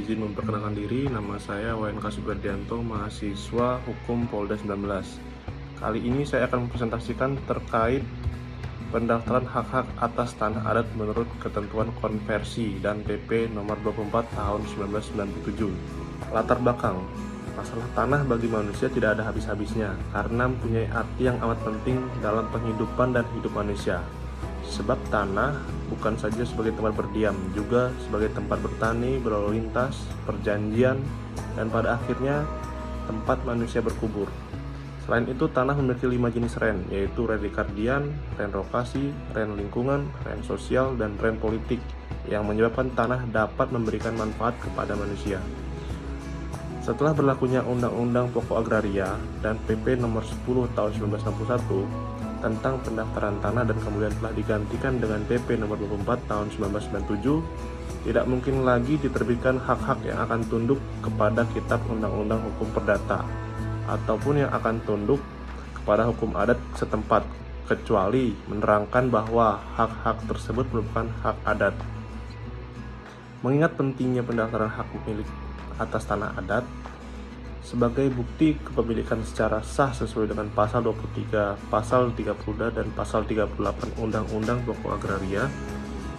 izin memperkenalkan diri, nama saya WNK Sugardianto, mahasiswa Hukum Polda 19. Kali ini saya akan mempresentasikan terkait pendaftaran hak-hak atas tanah adat menurut ketentuan konversi dan PP nomor 24 tahun 1997. Latar belakang, masalah tanah bagi manusia tidak ada habis-habisnya karena mempunyai arti yang amat penting dalam penghidupan dan hidup manusia. Sebab tanah bukan saja sebagai tempat berdiam, juga sebagai tempat bertani, berlalu lintas, perjanjian, dan pada akhirnya tempat manusia berkubur. Selain itu, tanah memiliki 5 jenis ren, yaitu ren rikardian, ren lokasi, ren lingkungan, ren sosial, dan ren politik, yang menyebabkan tanah dapat memberikan manfaat kepada manusia. Setelah berlakunya Undang-Undang Pokok Agraria dan PP nomor 10 tahun 1961 tentang pendaftaran tanah dan kemudian telah digantikan dengan PP nomor 24 tahun 1997, tidak mungkin lagi diterbitkan hak-hak yang akan tunduk kepada Kitab Undang-Undang Hukum Perdata ataupun yang akan tunduk kepada hukum adat setempat, kecuali menerangkan bahwa hak-hak tersebut merupakan hak adat. Mengingat pentingnya pendaftaran hak milik atas tanah adat sebagai bukti kepemilikan secara sah sesuai dengan pasal 23, pasal 30 dan pasal 38 Undang-Undang Pokok Agraria,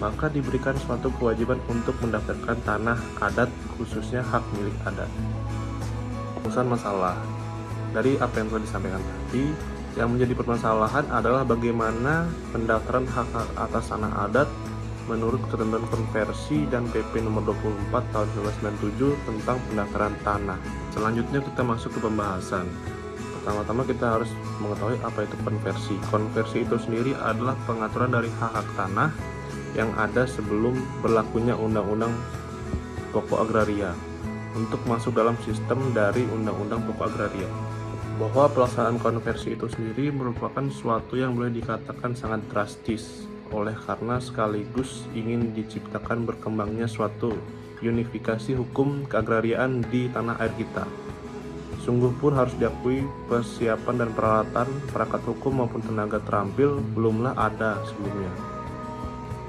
maka diberikan suatu kewajiban untuk mendaftarkan tanah adat, khususnya hak milik adat. Urusan masalah dari apa yang telah disampaikan tadi, yang menjadi permasalahan adalah bagaimana pendaftaran hak atas tanah adat menurut ketentuan konversi dan PP nomor 24 tahun 1997 tentang pendaftaran tanah. Selanjutnya kita masuk ke pembahasan. Pertama-tama kita harus mengetahui apa itu konversi. Konversi itu sendiri adalah pengaturan dari hak-hak tanah yang ada sebelum berlakunya Undang-Undang Pokok Agraria untuk masuk dalam sistem dari Undang-Undang Pokok Agraria. Bahwa pelaksanaan konversi itu sendiri merupakan suatu yang boleh dikatakan sangat drastis, oleh karena sekaligus ingin diciptakan berkembangnya suatu unifikasi hukum keagrariaan di tanah air kita. Sungguh pun harus diakui persiapan dan peralatan perangkat hukum maupun tenaga terampil belumlah ada sebelumnya.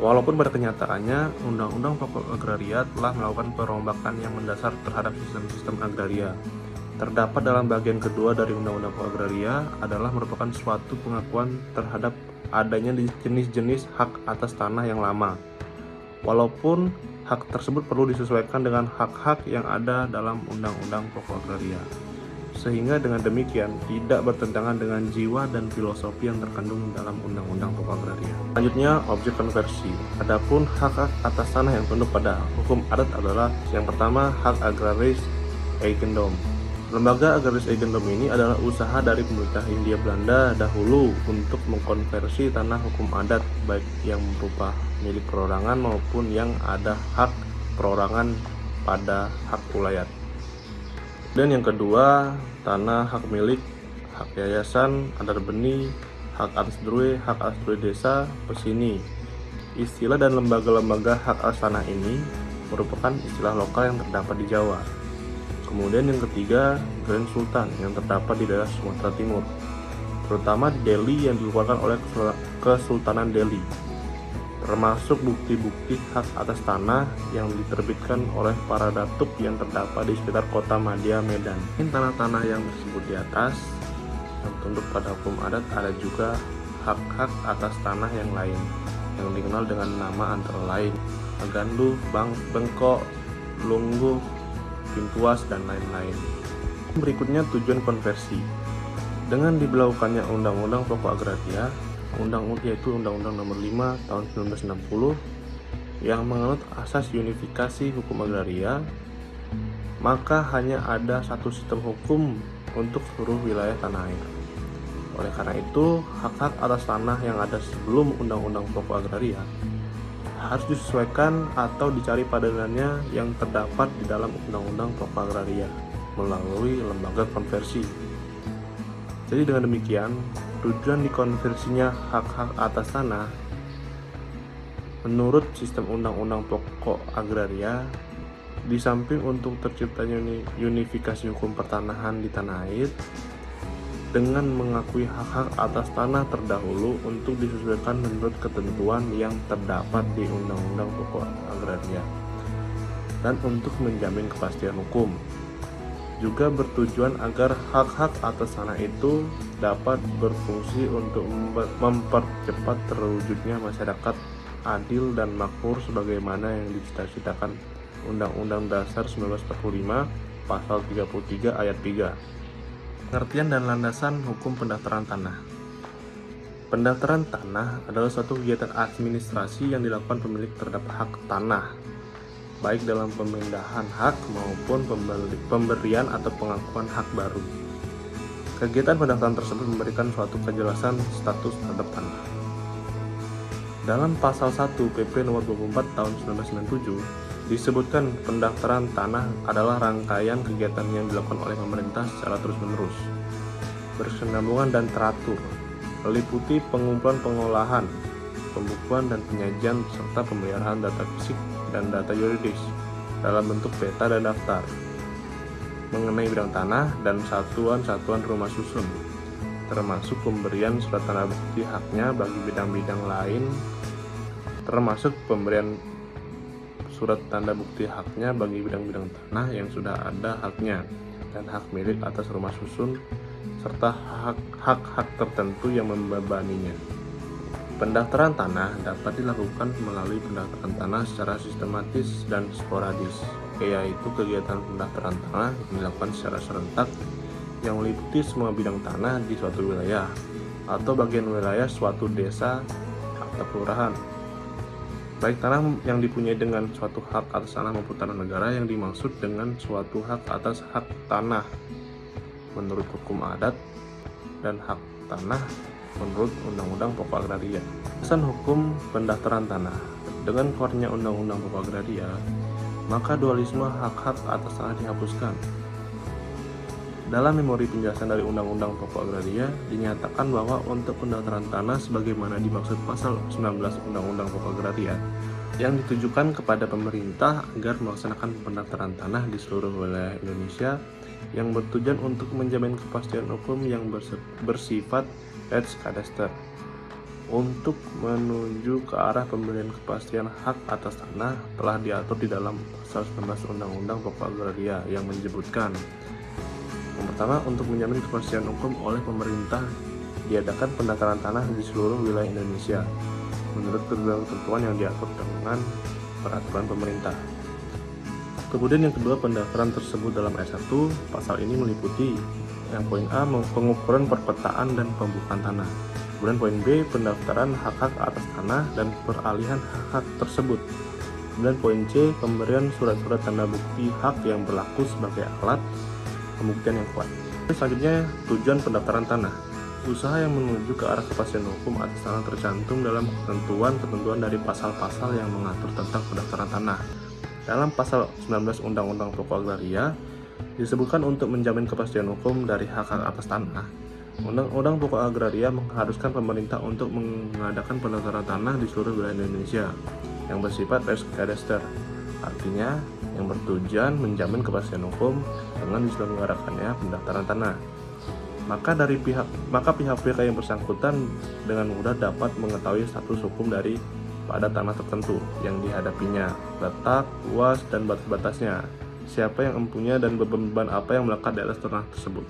Walaupun pada kenyataannya Undang-Undang Pokok Agraria telah melakukan perombakan yang mendasar terhadap sistem-sistem agraria. Terdapat dalam bagian kedua dari Undang-Undang Pokok Agraria adalah merupakan suatu pengakuan terhadap adanya jenis-jenis hak atas tanah yang lama, walaupun hak tersebut perlu disesuaikan dengan hak-hak yang ada dalam Undang-Undang Pokok Agraria, sehingga dengan demikian tidak bertentangan dengan jiwa dan filosofi yang terkandung dalam Undang-Undang Pokok Agraria. Selanjutnya, objek konversi. Adapun hak-hak atas tanah yang tunduk pada hukum adat adalah yang pertama, hak agraris eigendom. Lembaga agraris eigendom ini adalah usaha dari pemerintah Hindia Belanda dahulu untuk mengkonversi tanah hukum adat, baik yang berupa milik perorangan maupun yang ada hak perorangan pada hak ulayat. Dan yang kedua, tanah hak milik, hak yayasan, adat benih, hak atas drue, hak atas drue desa, pesini. Istilah dan lembaga-lembaga hak atas tanah ini merupakan istilah lokal yang terdapat di Jawa. Kemudian yang ketiga, Grand Sultan yang terdapat di daerah Sumatera Timur, terutama di Delhi yang dikeluarkan oleh Kesultanan Delhi, termasuk bukti-bukti hak atas tanah yang diterbitkan oleh para datuk yang terdapat di sekitar kota Madya, Medan. Tanah-tanah yang tersebut di atas yang tunduk pada hukum adat ada juga hak-hak atas tanah yang lain yang dikenal dengan nama antara lain Agandu, Bengkok, Lunggu, Pintuas, dan lain-lain. Berikutnya tujuan konversi. Dengan diberlakukannya Undang-Undang Pokok Agraria, yaitu Undang-Undang Nomor 5 Tahun 1960 yang menganut asas unifikasi hukum agraria, maka hanya ada satu sistem hukum untuk seluruh wilayah tanah air. Oleh karena itu, hak-hak atas tanah yang ada sebelum Undang-Undang Pokok Agraria harus disesuaikan atau dicari padanannya yang terdapat di dalam Undang-Undang Pokok Agraria melalui lembaga konversi. Jadi dengan demikian, tujuan dikonversinya hak-hak atas tanah menurut sistem Undang-Undang Pokok Agraria, di samping untuk terciptanya unifikasi hukum pertanahan di tanah air, dengan mengakui hak-hak atas tanah terdahulu untuk disesuaikan menurut ketentuan yang terdapat di Undang-Undang Pokok Agraria. dan untuk menjamin kepastian hukum. Juga bertujuan agar hak-hak atas tanah itu dapat berfungsi untuk mempercepat terwujudnya masyarakat adil dan makmur sebagaimana yang dicita-citakan Undang-Undang Dasar 1945 Pasal 33 Ayat 3. Pengertian dan landasan hukum pendaftaran tanah. Pendaftaran tanah adalah suatu kegiatan administrasi yang dilakukan pemilik terhadap hak tanah, baik dalam pemindahan hak maupun pemberian atau pengakuan hak baru. Kegiatan pendaftaran tersebut memberikan suatu kejelasan status terhadap tanah. Dalam pasal 1 PP nomor 24 tahun 1997 disebutkan pendaftaran tanah adalah rangkaian kegiatan yang dilakukan oleh pemerintah secara terus-menerus, berkesinambungan dan teratur, meliputi pengumpulan, pengolahan, pembukuan dan penyajian serta pemeliharaan data fisik dan data yuridis dalam bentuk peta dan daftar mengenai bidang tanah dan satuan-satuan rumah susun, termasuk pemberian surat tanda bukti haknya bagi bidang-bidang lain, termasuk pemberian surat tanda bukti haknya bagi bidang-bidang tanah yang sudah ada haknya dan hak milik atas rumah susun serta hak-hak tertentu yang membebaninya. Pendaftaran tanah dapat dilakukan melalui pendaftaran tanah secara sistematis dan sporadis, yaitu kegiatan pendaftaran tanah yang dilakukan secara serentak yang meliputi semua bidang tanah di suatu wilayah atau bagian wilayah suatu desa atau kelurahan. Baik tanah yang dipunyai dengan suatu hak atas tanah maupun tanah negara yang dimaksud dengan suatu hak atas hak tanah menurut hukum adat dan hak tanah menurut Undang-Undang Pokok Agraria. Alasan hukum pendaftaran tanah. Dengan keluarnya Undang-Undang Pokok Agraria, maka dualisme hak-hak atas tanah dihapuskan. Dalam memori penjelasan dari Undang-Undang Pokok Agraria dinyatakan bahwa untuk pendaftaran tanah sebagaimana dimaksud pasal 19 Undang-Undang Pokok Agraria yang ditujukan kepada pemerintah agar melaksanakan pendaftaran tanah di seluruh wilayah Indonesia yang bertujuan untuk menjamin kepastian hukum yang bersifat res cadastre untuk menuju ke arah pemberian kepastian hak atas tanah telah diatur di dalam pasal 19 Undang-Undang Pokok Agraria yang menyebutkan yang pertama, untuk menjamin kepastian hukum oleh pemerintah diadakan pendaftaran tanah di seluruh wilayah Indonesia menurut ketentuan yang diatur dengan peraturan pemerintah. Kemudian yang kedua, pendaftaran tersebut dalam ayat 1 pasal ini meliputi yang poin A, pengukuran perpetaan dan pembukaan tanah. Kemudian poin B, pendaftaran hak-hak atas tanah dan peralihan hak-hak tersebut. Kemudian poin C, pemberian surat-surat tanda bukti hak yang berlaku sebagai alat pembuktian yang kuat. Selanjutnya, tujuan pendaftaran tanah. Usaha yang menuju ke arah kepastian hukum atas tanah tercantum dalam ketentuan dari pasal-pasal yang mengatur tentang pendaftaran tanah. Dalam pasal 19 Undang-Undang Pokok Agraria disebutkan untuk menjamin kepastian hukum dari hak-hak atas tanah. Undang-Undang Pokok Agraria mengharuskan pemerintah untuk mengadakan pendaftaran tanah di seluruh wilayah Indonesia yang bersifat res cadastre. Artinya, yang bertujuan menjamin kepastian hukum dengan diselenggarakannya pendaftaran tanah. Maka pihak-pihak yang bersangkutan dengan mudah dapat mengetahui status hukum dari pada tanah tertentu yang dihadapinya, letak, luas, dan batas-batasnya, siapa yang empunya dan beban apa yang melekat di atas tanah tersebut.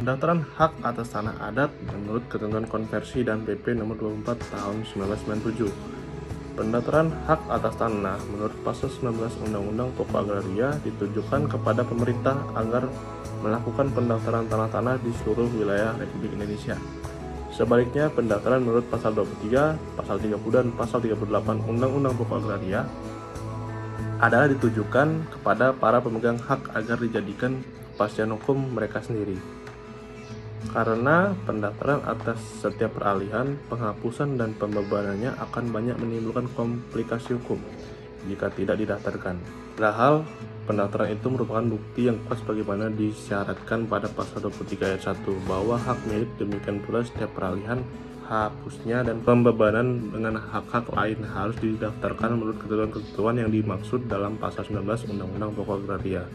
Pendaftaran hak atas tanah adat menurut ketentuan konversi dan PP nomor 24 tahun 1997. Pendaftaran hak atas tanah menurut pasal 19 Undang-Undang Pokok Agraria ditujukan kepada pemerintah agar melakukan pendaftaran tanah-tanah di seluruh wilayah Republik Indonesia. Sebaliknya, pendaftaran menurut pasal 23, pasal 30 dan pasal 38 Undang-Undang Pokok Agraria adalah ditujukan kepada para pemegang hak agar dijadikan kepastian hukum mereka sendiri. Karena pendaftaran atas setiap peralihan, penghapusan, dan pembebanannya akan banyak menimbulkan komplikasi hukum jika tidak didaftarkan. Padahal, pendaftaran itu merupakan bukti yang kuat sebagaimana disyaratkan pada pasal 23 ayat 1 bahwa hak milik, demikian pula setiap peralihan, hapusnya, dan pembebanan dengan hak-hak lain harus didaftarkan menurut ketentuan-ketentuan yang dimaksud dalam pasal 19 Undang-Undang Pokok Agraria.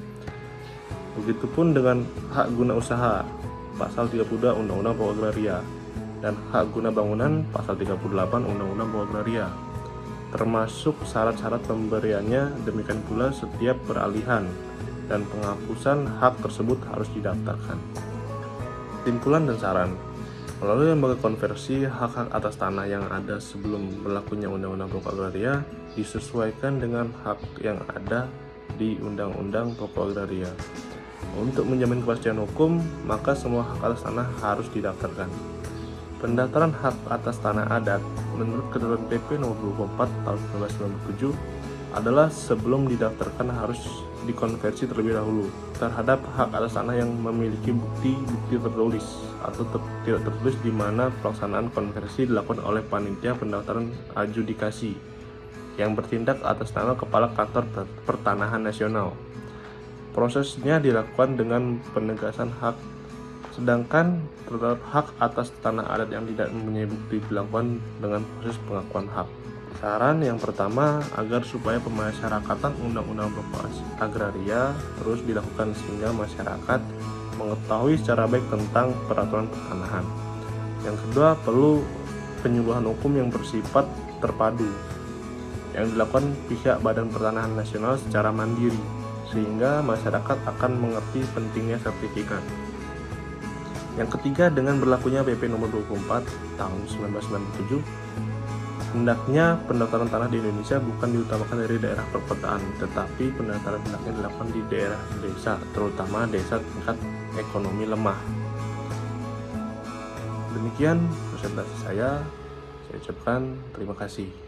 Begitupun dengan hak guna usaha pasal 32 Undang-Undang Pokok Agraria dan hak guna bangunan pasal 38 Undang-Undang Pokok Agraria. termasuk syarat-syarat pemberiannya, demikian pula setiap peralihan dan penghapusan hak tersebut harus didaftarkan. Kesimpulan dan saran. Melalui lembaga konversi, hak-hak atas tanah yang ada sebelum berlakunya Undang-Undang Pokok Agraria disesuaikan dengan hak yang ada di Undang-Undang Pokok Agraria. Untuk menjamin kepastian hukum, maka semua hak atas tanah harus didaftarkan. Pendaftaran hak atas tanah adat menurut Ketentuan PP Nomor 24 Tahun 1997 adalah sebelum didaftarkan harus dikonversi terlebih dahulu terhadap hak atas tanah yang memiliki bukti-bukti tertulis atau tidak tertulis, di mana pelaksanaan konversi dilakukan oleh panitia pendaftaran adjudikasi yang bertindak atas nama Kepala Kantor Pertanahan Nasional. Prosesnya dilakukan dengan penegasan hak, sedangkan terhadap hak atas tanah adat yang tidak mempunyai bukti dilakukan dengan proses pengakuan hak. Saran yang pertama, agar supaya pemasyarakatan Undang-Undang Pokok Agraria terus dilakukan sehingga masyarakat mengetahui secara baik tentang peraturan pertanahan. Yang kedua, perlu penyuluhan hukum yang bersifat terpadu yang dilakukan pihak Badan Pertanahan Nasional secara mandiri, sehingga masyarakat akan mengerti pentingnya sertifikat. Yang ketiga, dengan berlakunya PP Nomor 24 Tahun 1997, hendaknya pendaftaran tanah di Indonesia bukan diutamakan dari daerah perkotaan, tetapi pendaftaran hendaknya dilakukan di daerah desa, terutama desa tingkat ekonomi lemah. Demikian presentasi saya ucapkan terima kasih.